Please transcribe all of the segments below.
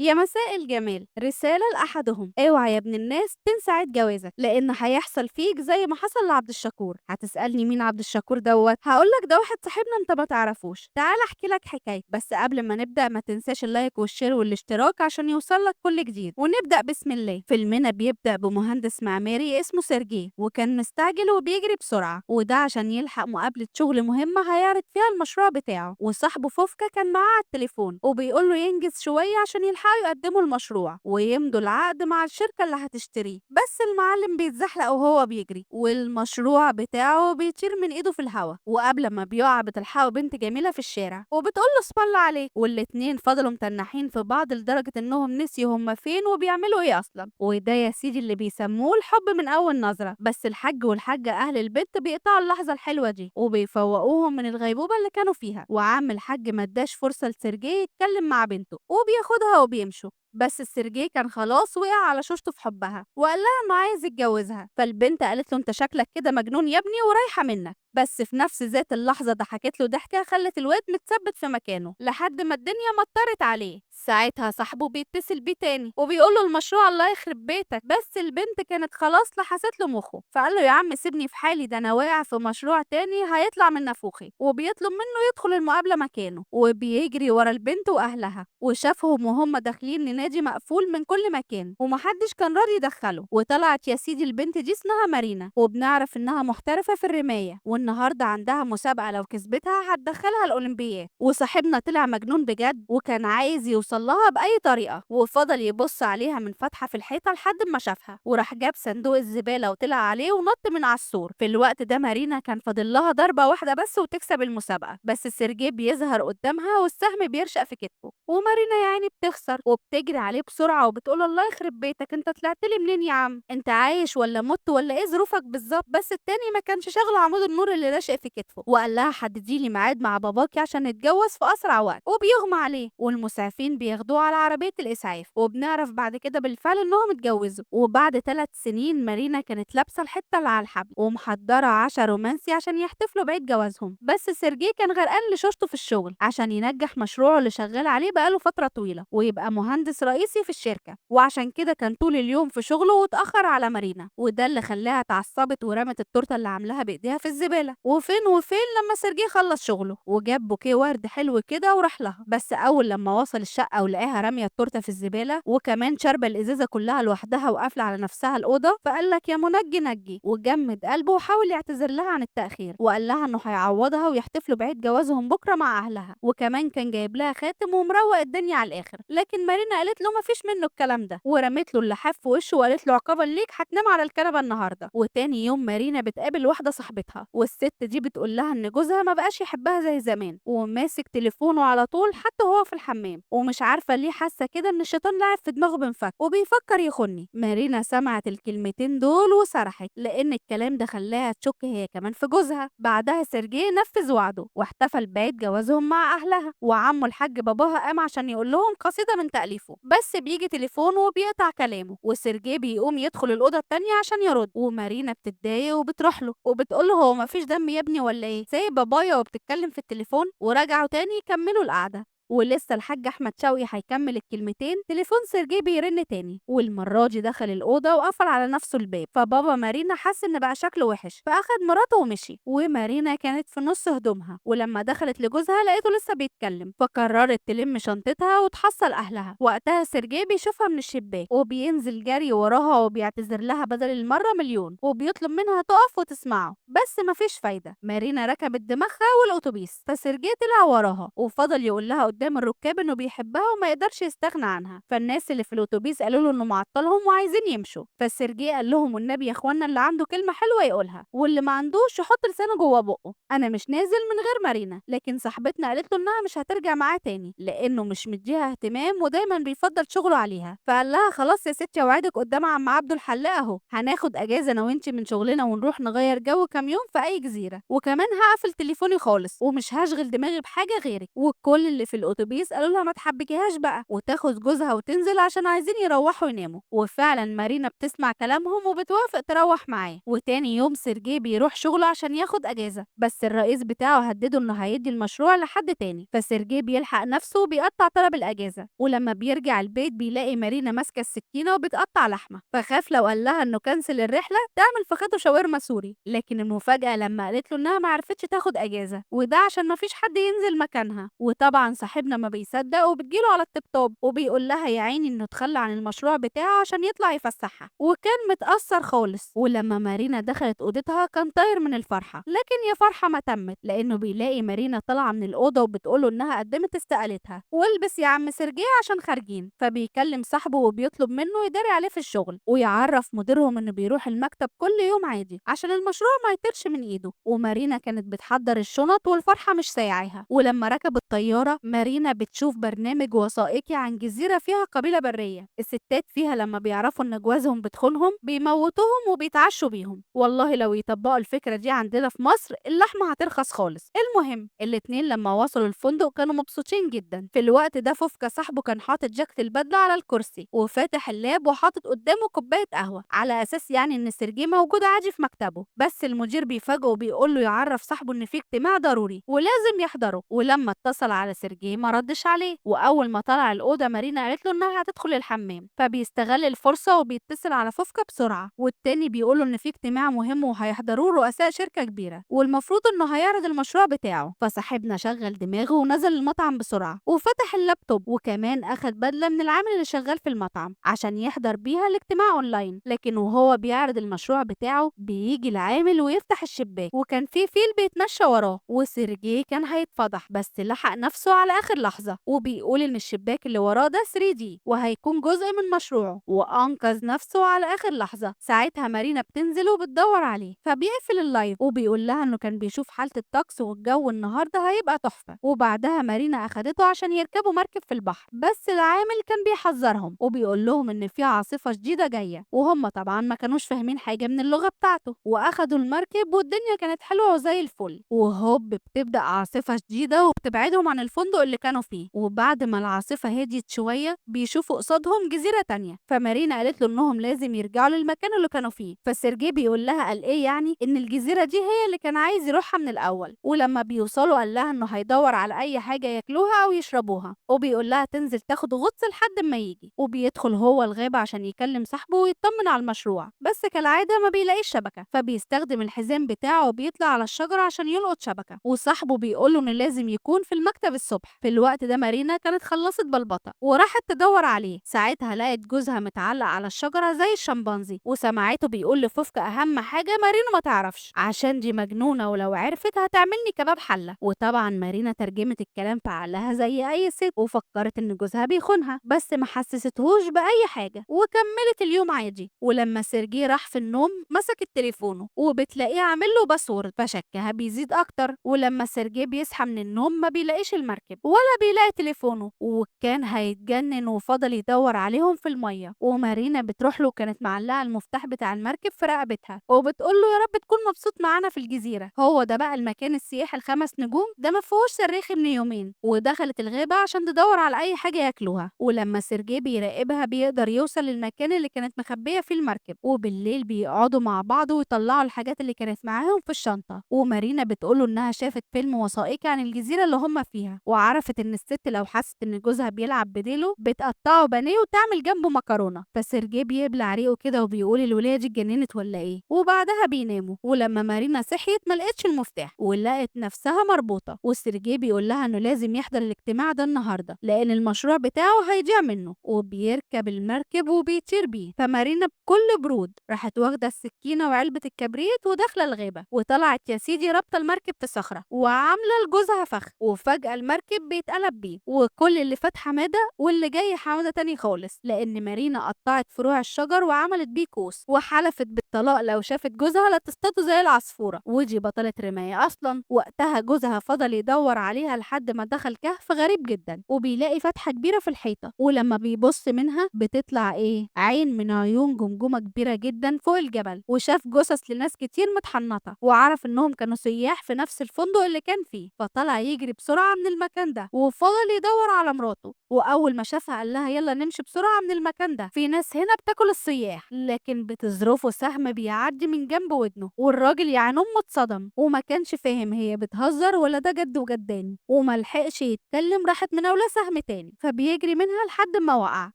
يا مساء الجمال، رسالة لأحدهم: اوعى يا ابن الناس تنسى عيد جوازك لأن هيحصل فيك زي ما حصل لعبد الشكور. هتسألني مين عبد الشكور دوت؟ هقولك ده واحد صاحبنا انت ما تعرفوش. تعال احكي لك حكاية، بس قبل ما نبدأ ما تنساش اللايك والشير والاشتراك عشان يوصلك كل جديد. ونبدأ بسم الله. فيلمنا بيبدأ بمهندس معماري اسمه سيرجي، وكان مستعجل وبيجري بسرعة، وده عشان يلحق مقابلة شغل مهمة هيعرض فيها المشروع بتاعه. وصاحبه فوفكا كان معاه على التليفون وبيقول له ينجز شوية عشان يلحقوا يقدموا المشروع ويمضوا العقد مع الشركة اللي هتشتريه. بس المعلم بيتزحلق وهو بيجري والمشروع بتاعه بيطير من ايده في الهوا، وقبل ما بيقع بتلحقه بنت جميلة في الشارع وبتقول له اسم الله عليه. والاتنين فضلوا متنحين في بعض لدرجة انهم نسيوا هما فين وبيعملوا ايه اصلا. وده يا سيدي اللي بيسموه الحب من اول نظرة. بس الحاج والحاجة اهل البنت بيقطعوا اللحظة الحلوة دي وبيفوقوهم من الغيبوبة اللي كانوا فيها. وعم الحاج ما اداش فرصة لسيرجي يتكلم مع بنته وبياخدها وبيمشوا. بس السرجي كان خلاص وقع على شوشته في حبها وقال لها انه عايز يتجوزها. فالبنت قالت له انت شكلك كده مجنون يا ابني ورايحه منك. بس في نفس ذات اللحظه ضحكت له ضحكه خلت الواد متثبت في مكانه لحد ما الدنيا مطرت عليه. ساعتها صاحبه بيتصل بيه تاني وبيقول له المشروع الله يخرب بيتك. بس البنت كانت خلاص لحست له مخه، فقال له يا عم سيبني في حالي، ده انا واقع في مشروع تاني هيطلع من نافوخي. وبيطلب منه يدخل المقابله مكانه وبيجري ورا البنت واهلها وشافهم وهم داخلين لنادي مقفول من كل مكان ومحدش كان راضي يدخله. وطلعت يا سيدي البنت دي اسمها مارينا، وبنعرف انها محترفة في الرماية والنهارده عندها مسابقة لو كسبتها هتدخلها الأولمبياد. وصاحبنا طلع مجنون بجد وكان عايز يوصل لها بأي طريقة، وفضل يبص عليها من فتحة في الحيطة لحد ما شافها وراح جاب صندوق الزبالة وطلع عليه ونط من على السور. في الوقت ده مارينا كان فاضل لها ضربة واحدة بس وتكسب المسابقة، بس سيرجي بيظهر قدامها والسهم بيرشق في كتفه ومارينا يعني بتخسر وبتجري عليه بسرعة وبتقول الله يخرب بيتك، انت طلعت لي منين يا عم؟ انت عايش ولا مت ولا ايه ظروفك بالظبط؟ بس التاني ما كانش شاغله عمود النور اللي راشق في كتفه وقال لها حددي لي ميعاد مع باباكي عشان نتجوز في اسرع وقت. وبيغمى عليه والمسعفين بياخدوه على عربية الاسعاف، وبنعرف بعد كده بالفعل انهم اتجوزوا. وبعد 3 سنين مارينا كانت لابسة الحتة اللي على الحبل ومحضرة عشا رومانسي عشان يحتفلوا بعيد جوازهم. بس سيرجي كان غرقان لشوشته في الشغل عشان ينجح مشروعه اللي شغال عليه بقاله فترة طويلة ويبقى مهندس رئيسي في الشركة، وعشان كده كان طول اليوم في شغله واتأخر على مارينا، وده اللي خلاها اتعصبت ورمت التورته اللي عاملاها بايديها في الزبالة. وفين وفين لما سيرجي خلص شغله وجاب بوكيه ورد حلو كده وراح لها. بس اول لما وصل الشقة ولقاها رامية التورته في الزبالة وكمان شاربة الازازة كلها لوحدها وقافلة على نفسها الأوضة، فقال لك يا منجي نجي وجمد قلبه وحاول يعتذر لها عن التأخير وقال لها انه هيعوضها ويحتفلوا بعيد جوازهم بكرة مع أهلها، وكمان كان جايب لها خاتم ومروق الدنيا على الآخر. لكن مارينا قالت له مفيش منه الكلام ده ورمت له اللحاف في وشه وقالت له عقابا ليك هتنام على الكنبة النهارده. وتاني يوم مارينا بتقابل واحدة صاحبتها والست دي بتقول لها ان جوزها ما بقاش يحبها زي زمان وماسك تليفونه على طول حتى وهو في الحمام، ومش عارفة ليه حاسة كده ان الشيطان لعب في دماغه بنفك وبيفكر يخوني. مارينا سمعت الكلمتين دول وسرحت لان الكلام ده خلاها تشك هي كمان في جوزها. بعدها سيرجي نفذ وعده واحتفل بعيد جوازهم مع اهلها، وعمه الحاج باباها قام عشان يقول لهم قصيدة من تأليفه، بس بيجي تليفونه وبيقطع كلامه وسيرجي بيقوم يدخل الأوضة التانية عشان يرد. ومارينا بتتضايق وبتروح له وبتقول له هو مفيش دم يا ابني ولا ايه؟ سايب بابايا وبتتكلم في التليفون. ورجعوا تاني يكملوا القعدة ولسه الحاج احمد شوقي هيكمل الكلمتين تليفون سيرجي بيرن تاني، والمره دي دخل الاوضه وقفل على نفسه الباب. فبابا مارينا حس ان بقى شكله وحش فاخد مراته ومشي، ومارينا كانت في نص هدومها ولما دخلت لجوزها لقيته لسه بيتكلم فقررت تلم شنطتها وتحصل اهلها. وقتها سيرجي بيشوفها من الشباك وبينزل جري وراها وبيعتذر لها بدل المره مليون وبيطلب منها تقف وتسمعه، بس مفيش فايده. مارينا ركبت دماغها والاتوبيس فسيرجي طلع وراها وفضل يقول لها قدام الركاب انه بيحبها وما يقدرش يستغنى عنها. فالناس اللي في الاتوبيس قالوا له انه معطلهم وعايزين يمشوا، فالسرجي قال لهم والنبي يا اخوانا اللي عنده كلمه حلوه يقولها واللي ما عندوش يحط لسانه جوه بقه، انا مش نازل من غير مارينا. لكن صاحبتنا قالت له انها مش هترجع معاه تاني لانه مش مديها اهتمام ودايما بيفضل شغله عليها. فقال لها خلاص يا ستي اوعدك قدام عم عبده الحلاق اهو هناخد اجازه انا وانتي من شغلنا ونروح نغير جو كام يوم في اي جزيره، وكمان هقفل تليفوني خالص ومش هشغل دماغي بحاجه غيرك. والكل اللي في الأتوبيس قالوا لها ما تحبكيهاش بقى وتاخد جوزها وتنزل عشان عايزين يروحوا يناموا، وفعلا مارينا بتسمع كلامهم وبتوافق تروح معاه. وتاني يوم سيرجي بيروح شغله عشان ياخد أجازة، بس الرئيس بتاعه هدده إنه هيدي المشروع لحد تاني، فسيرجي بيلحق نفسه وبيقطع طلب الأجازة. ولما بيرجع البيت بيلاقي مارينا ماسكة السكينة وبتقطع لحمة، فخاف لو قال لها إنه كنسل الرحلة تعمل فخده شاورما سوري. لكن المفاجأة لما قالت له إنها ما عرفتش تاخد أجازة، وده عشان ما فيش حد ينزل مكانها. وطبعا صاحبنا ما بيصدق وبتجيله على الطبطاب وبيقول لها يا عيني إنه اتخلى عن المشروع بتاعه عشان يطلع يفسحها، وكان متأثر خالص. ولما مارينا دخلت أوضتها كان طاير من الفرحة، لكن يا فرحة ما تمت لأنه بيلاقي مارينا طالعة من الأوضة وبتقوله إنها قدمت استقالتها والبس يا عم سيرجي عشان خارجين. فبيكلم صاحبه وبيطلب منه يداري عليه في الشغل ويعرف مديرهم إنه بيروح المكتب كل يوم عادي عشان المشروع ما يطيرش من إيده. ومارينا كانت بتحضر الشنط والفرحة مش سايعاها. ولما ركب الطيارة مارينا بتشوف برنامج وثائقي عن جزيرة فيها قبيلة برية، الستات فيها لما بيعرفوا إن جوازهم بتخونهم بيموتوهم وبيتعشوا بيهم. والله لو يطبقوا الفكرة دي عندنا في مصر اللحمة هترخص خالص. المهم الاتنين لما وصلوا الفندق كانوا مبسوطين جدا. في الوقت ده فوفكا صاحبه كان حاطط جاكيت البدلة على الكرسي وفاتح اللاب وحاطط قدامه كوباية قهوة على أساس يعني إن سيرجي موجود عادي في مكتبه. بس المدير بيفاجئه وبيقول له يعرف صاحبه إن في اجتماع ضروري ولازم يحضره. ولما اتصل على سيرجي ما ردش عليه، وأول ما طلع الأوضة مارينا قالت له إنها هتدخل الحمام، فبيستغل الفرصة وبيتصل على فوفكا بسرعة. والتاني بيقول له إن في اجتماع مهم وهيحضروه رؤساء شركة كبيرة والمفروض إنه هيعرض المشروع بتاعه. فصاحبنا شغل دماغه ونزل المطعم بسرعة وفتح اللابتوب، وكمان أخد بدلة من العامل اللي شغال في المطعم عشان يحضر بيها الاجتماع أونلاين. لكن وهو بيعرض المشروع بتاعه بيجي العامل ويفتح الشباك وكان في فيل بيتمشى وراه، وسيرجي كان هيتفضح بس لحق نفسه على آخر لحظة وبيقول إن الشباك اللي وراه ده 3D وهيكون جزء من مشروعه، وأنقذ نفسه على آخر لحظة. ساعتها مارينا بتنزل وبتدور عليه فبيقفل اللايف وبيقول لها إنه كان بيشوف حالة الطقس والجو النهارده هيبقى تحفة. وبعدها مارينا أخدته عشان يركبوا مركب في البحر، بس العامل كان بيحذرهم وبيقول لهم إن في عاصفة شديدة جاية، وهم طبعا ما كانوش فاهمين حاجة من اللغة بتاعته. وأخدوا المركب والدنيا كانت حلوة وزي الفل، وهوب بتبدأ عاصفة شديدة وبتبعدهم عن الفندق اللي كانوا فيه. وبعد ما العاصفة هديت شوية بيشوفوا قصادهم جزيرة تانية، فمارينا قالت له إنهم لازم يرجعوا للمكان اللي كانوا فيه. فسيرجي بيقول لها قال إيه يعني إن الجزيرة دي هي اللي كان عايز يروحها من الأول. ولما بيوصلوا قال لها إنه هيدور على أي حاجة ياكلوها أو يشربوها، وبيقول لها تنزل تاخد غطس لحد ما يجي. وبيدخل هو الغابة عشان يكلم صاحبه ويطمن على المشروع، بس كالعادة ما بيلاقيش شبكة، فبيستخدم الحزام بتاعه وبيطلع على الشجرة عشان يلقط شبكة. وصاحبه بيقول له إنه لازم يكون في المكتب الصبح. في الوقت ده مارينا كانت خلصت بلبطة وراحت تدور عليه. ساعتها لقت جوزها متعلق على الشجرة زي الشمبانزي، وسمعته بيقول لفوفكا أهم حاجة مارينا ما تعرفش عشان دي مجنونة ولو عرفت هتعملني كباب حلة. وطبعا مارينا ترجمت الكلام في عقلها زي أي ست وفكرت إن جوزها بيخونها، بس ما حسستهوش بأي حاجة وكملت اليوم عادي. ولما سيرجي راح في النوم مسكت تليفونه وبتلاقيه عامل له باسورد، فشكها بيزيد أكتر. ولما سيرجي بيصحى من النوم ما بيلاقيش المركب ولا بيلاقي تليفونه، وكان هيتجنن وفضل يدور عليهم في المية. ومارينا بتروح له كانت معلقة المفتاح بتاع المركب في رقبتها وبتقول له يا رب تكون مبسوط معانا في الجزيرة، هو ده بقى المكان السياحي ال5 نجوم ده ما فيهوش صريخ من يومين. ودخلت الغابة عشان تدور على أي حاجة ياكلوها. ولما سيرجي بيراقبها بيقدر يوصل للمكان اللي كانت مخبية فيه المركب، وبالليل بيقعدوا مع بعض ويطلعوا الحاجات اللي كانت معاهم في الشنطة. ومارينا بتقوله إنها شافت فيلم وثائقي عن الجزيرة اللي هم فيها، وعرفت إن الست لو حست إن جوزها بيلعب بديله بتقطعه بانيه وتعمل جنبه مكرونة. فسيرجي بيبلع ريقه كده وبيقول الولية دي اتجننت ولا إيه. وبعدها بيناموا. ولما مارينا صحيت ما لقتش المفتاح ولقت نفسها مربوطة، والسيرجي بيقول لها إنه لازم يحضر الاجتماع ده النهارده لأن المشروع بتاعه هيضيع منه. وبيركب المركب وبيطير بيه. فمارينا بكل برود راحت واخدة السكينة وعلبة الكبريت وداخلة الغابة، وطلعت يا سيدي رابطة المركب في صخرة وعاملة لجوزها فخ. وفجأة المركب بيتقلب بيه وكل اللي فات حمادة واللي جاي حمادة تاني خالص، لأن مارينا قطعت فروع الشجر وعملت بيه كوس وحلفت بالطلاق لو شافت جوزها لا تصطاده زي العصفورة، ودي بطلة رماية أصلا. وقتها جوزها فضل يدور عليها لحد ما دخل كهف غريب جدا وبيلاقي فتحة كبيرة في الحيطة، ولما بيبص منها بتطلع إيه عين من عيون جمجمة كبيرة جدا فوق الجبل. وشاف جثث لناس كتير متحنطة وعرف إنهم كانوا سياح في نفس الفندق اللي كان فيه، فطلع يجري بسرعة من المكان المكان ده وفضل يدور على مراته. واول ما شافها قال لها يلا نمشي بسرعه من المكان ده، في ناس هنا بتاكل السياح، لكن بتظرفه سهم بيعدي من جنب ودنه. والراجل يعني امه اتصدم وما كانش فاهم هي بتهزر ولا ده جد وجداني، وما لحقش يتكلم راحت مناوله سهم تاني فبيجري منها لحد ما وقع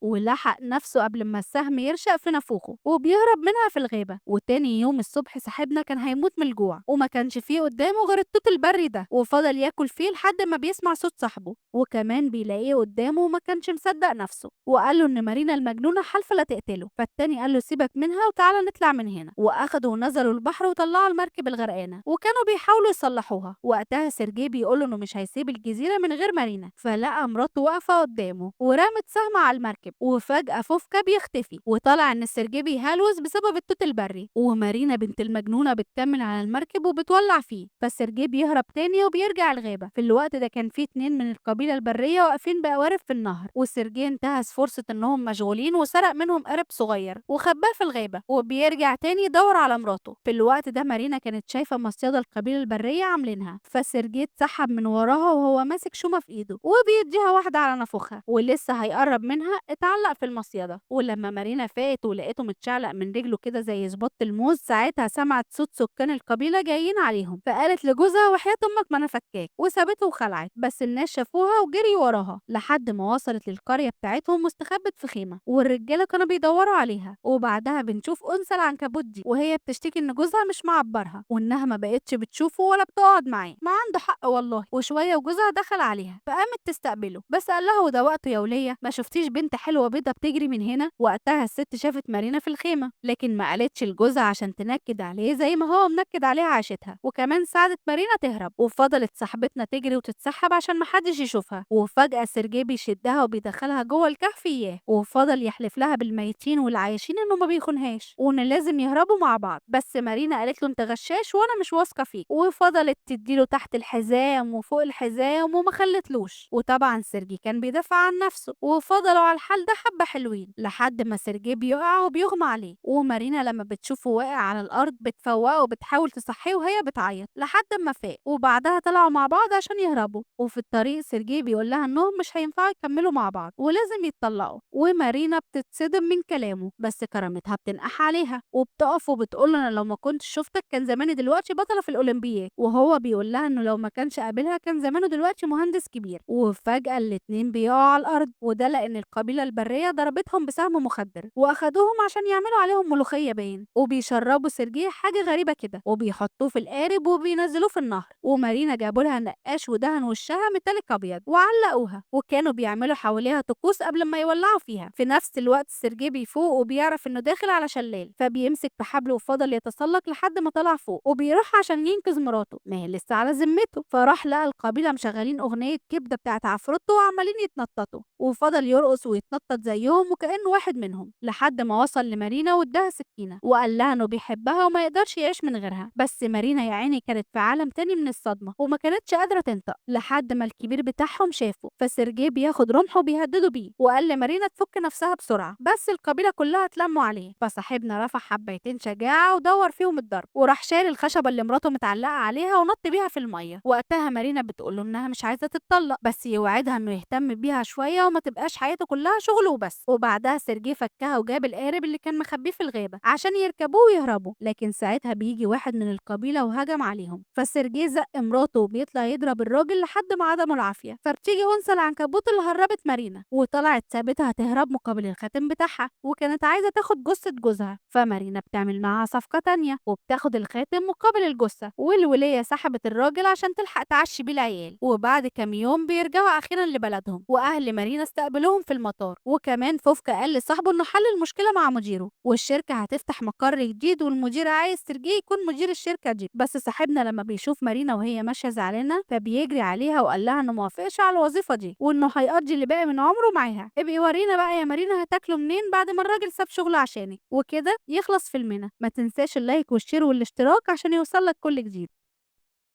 ولحق نفسه قبل ما السهم يرشق في نافوخه وبيهرب منها في الغابه. وتاني يوم الصبح صاحبنا كان هيموت من الجوع وما كانش فيه قدامه غير التوت البري ده، وفضل ياكل فيه لحد ما بيسمع صوت صاحبه وكمان بيلاقيه قدامه وما كانش مصدق نفسه، وقال له ان مارينا المجنونه حالفه لا تقتله. فالتاني قال له سيبك منها وتعالى نطلع من هنا، واخدوا ونزلوا البحر وطلعوا المركب الغرقانه وكانوا بيحاولوا يصلحوها. وقتها سيرجي بيقول له انه مش هيسيب الجزيره من غير مارينا، فلقى مراته واقفه قدامه ورمت سهم على المركب، وفجاه فوفكا بيختفي وطلع ان سيرجي بيهلوس بسبب التوت البري، ومارينا بنت المجنونه بتكمل على المركب وبتولع فيه. فسيرجي بيهرب تاني وبيرجع الغابه. في الوقت ده كان في اتنين من القبيله البريه واقفين بقوارب في النهر، وسيرجي انتهز فرصه انهم مشغولين وسرق منهم قارب صغير وخباه في الغابه وبيرجع تاني يدور على مراته. في الوقت ده مارينا كانت شايفه مصيده القبيله البريه عاملينها، فسيرجي اتسحب من وراها وهو ماسك شومه في ايده وبيديها واحده على نافوخها ولسه هيقرب منها اتعلق في المصيده. ولما مارينا فاقت ولقيته متشعلق من رجله كده زي زباط الموز، ساعتها سمعت صوت سكان القبيله جايين عليهم، فقالت لجوزها وحياة امك ما انا فكاك، وسابته وخلعت. بس الناس شافوها وجري وراها لحد ما وصلت للقريه بتاعتهم واستخبت في خيمه، والرجاله كانوا بيدوروا عليها. وبعدها بنشوف انثى العنكبوت دي وهي بتشتكي ان جوزها مش معبرها وانها ما بقتش بتشوفه ولا بتقعد معاه. ما عنده حق والله. وشويه وجوزها دخل عليها فقامت تستقبله، بس قال لها وده وقته يا وليه، ما شفتيش بنت حلوه بيضه بتجري من هنا؟ وقتها الست شافت مارينا في الخيمه لكن ما قالتش لجوزها عشان تنكد عليه زي ما هو منكد عليها عاشتها، وكمان ساعدت مارينا تهرب. وفضلت صاحبتنا تجري وتتسحب عشان محدش يشوفها. وفجأة سيرجي بيشدها وبيدخلها جوه الكهف اياه، وفضل يحلف لها بالميتين والعايشين انه ما بيخونهاش وان لازم يهربوا مع بعض. بس مارينا قالت له انت غشاش وانا مش واثقه فيك، وفضلت تديله تحت الحزام وفوق الحزام وما خلتلوش. وطبعا سيرجي كان بيدافع عن نفسه، وفضلوا على الحال ده حبه حلوين لحد ما سيرجي بيقع وبيغمى عليه. ومارينا لما بتشوفه واقع على الارض بتفوقه وبتحاول تصحيه وهي بتعيط لحد ما فاق. وبعدها طلعوا مع بعض عشان يهربوا، وفي الطريق سيرجي بيقول لها انهم مش هينفعوا يكملوا مع بعض ولازم يتطلقوا. ومارينا بتتصدم من كلامه بس كرامتها بتنقح عليها وبتقف وبتقول له انا لو ما كنتش شفتك كان زماني دلوقتي بطلة في الاولمبياد. وهو بيقول لها انه لو ما كانش قابلها كان زمانه دلوقتي مهندس كبير. وفجأة الاتنين بيقعوا على الارض، وده لان القبيلة البرية ضربتهم بسهم مخدر واخدوهم عشان يعملوا عليهم ملوخية باين، وبيشربوا سيرجي حاجة غريبة كده وبيحطوه في القارب وبينزلوه في النهر. ومارينا جابوا لها نقاش ودهن وشها ميتاليك ابيض وعلقوها، وكانوا بيعملوا حواليها طقوس قبل ما يولعوا فيها. في نفس الوقت سيرجي بيفوق وبيعرف انه داخل على شلال، فبيمسك في حبل وفضل يتسلق لحد ما طلع فوق وبيروح عشان ينقذ مراته ما هي لسه على ذمته. فراح لقى القبيله مشغلين اغنيه كبده بتاعت عفروتو وعمالين يتنططوا، وفضل يرقص ويتنطط زيهم وكانه واحد منهم لحد ما وصل لمارينا واداها سكينه وقال لها انه بيحبها وما يقدرش يعيش من غيرها. بس مارينا يا عيني كانت في عالم تاني من الصدمه وما كانتش قادره تنطق لحد ما الكبير بتاعهم شافه. فسيرجي بياخد رمحه وبيهددوا بيه وقال لمارينا تفك نفسها بسرعه، بس القبيله كلها اتلموا عليه. فصاحبنا رفع حبيتين شجاعه ودور فيهم الضرب وراح شال الخشبه اللي مراته متعلقه عليها ونط بيها في الميه. وقتها مارينا بتقول له انها مش عايزه تتطلق بس يوعدها انه يهتم بيها شويه وما تبقاش حياته كلها شغل وبس. وبعدها سيرجي فكها وجاب القارب اللي كان مخبيه في الغابه عشان يركبوه ويهربوا، لكن ساعتها بيجي واحد من القبيله وهجم عليهم. فسيرجي زق مراته وبيطلع يضرب الراجل لحد ما عدمه العافيه. فبتيجي انثى العنكبوت اللي هربت مارينا وطلعت سابتها تهرب مقابل الخاتم بتاعها، وكانت عايزه تاخد جثه جوزها. فمارينا بتعمل معاها صفقه تانية وبتاخد الخاتم مقابل الجثه، والوليه سحبت الراجل عشان تلحق تعشي بيه العيال. وبعد كام يوم بيرجعوا اخيرا لبلدهم، واهل مارينا استقبلوهم في المطار. وكمان فوفكا قال لصاحبه انه حل المشكله مع مديره والشركه هتفتح مقر جديد، والمدير عايز سيرجي يكون مدير الشركه دي. بس صاحبنا لما بيشوف مارينا وهي ماشيه زعلانه فبيجري عليها وقال لها انه موافقش على الوظيفه دي وانه هيقضي اللي باقي من عمره معاها. ابقي ورينا بقى يا مارينا هتاكلوا منين بعد ما الراجل ساب شغله عشانك. وكده يخلص فيلمنا. ما تنساش اللايك والشير والاشتراك عشان يوصلك كل جديد.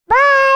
باي.